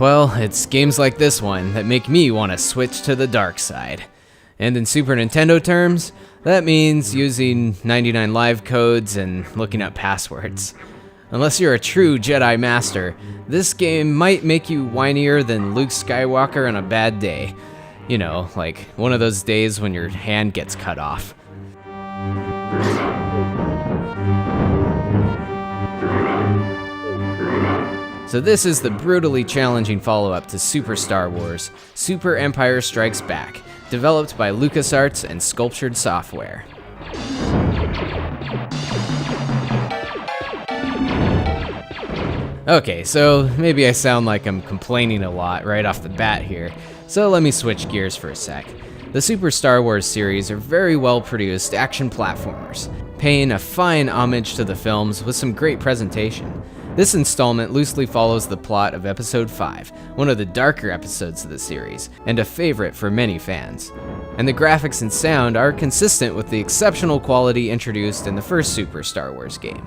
well, it's games like this one that make me want to switch to the dark side. And in Super Nintendo terms, that means using 99 live codes and looking up passwords. Unless you're a true Jedi Master, this game might make you whinier than Luke Skywalker on a bad day. You know, like one of those days when your hand gets cut off. So this is the brutally challenging follow-up to Super Star Wars, Super Empire Strikes Back, developed by LucasArts and Sculptured Software. Okay, so maybe I sound like I'm complaining a lot right off the bat here, so let me switch gears for a sec. The Super Star Wars series are very well-produced action platformers, paying a fine homage to the films with some great presentation. This installment loosely follows the plot of Episode 5, one of the darker episodes of the series, and a favorite for many fans. And the graphics and sound are consistent with the exceptional quality introduced in the first Super Star Wars game.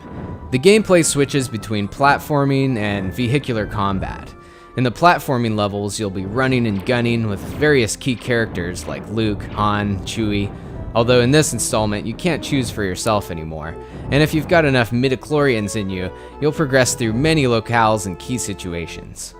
The gameplay switches between platforming and vehicular combat. In the platforming levels, you'll be running and gunning with various key characters like Luke, Han, Chewie, although in this installment you can't choose for yourself anymore, and if you've got enough midichlorians in you, you'll progress through many locales and key situations.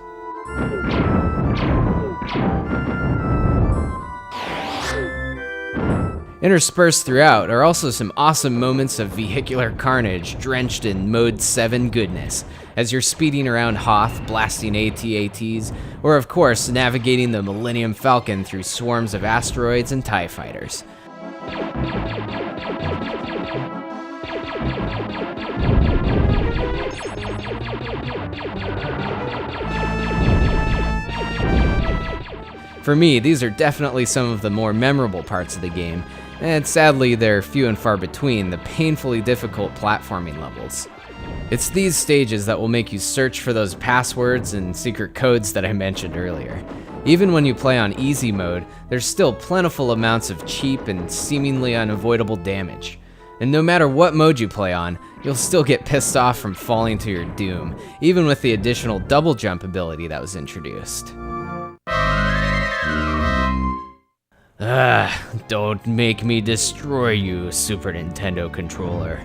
Interspersed throughout are also some awesome moments of vehicular carnage drenched in Mode 7 goodness, as you're speeding around Hoth, blasting AT-ATs, or of course navigating the Millennium Falcon through swarms of asteroids and TIE fighters. For me, these are definitely some of the more memorable parts of the game, and sadly they're few and far between the painfully difficult platforming levels. It's these stages that will make you search for those passwords and secret codes that I mentioned earlier. Even when you play on easy mode, there's still plentiful amounts of cheap and seemingly unavoidable damage. And no matter what mode you play on, you'll still get pissed off from falling to your doom, even with the additional double jump ability that was introduced. Don't make me destroy you, Super Nintendo controller.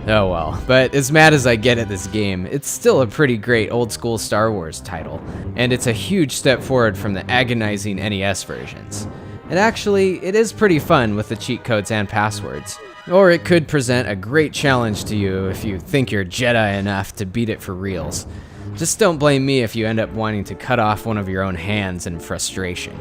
Oh well, but as mad as I get at this game, it's still a pretty great old-school Star Wars title, and it's a huge step forward from the agonizing NES versions. And actually, it is pretty fun with the cheat codes and passwords. Or it could present a great challenge to you if you think you're Jedi enough to beat it for reals. Just don't blame me if you end up wanting to cut off one of your own hands in frustration.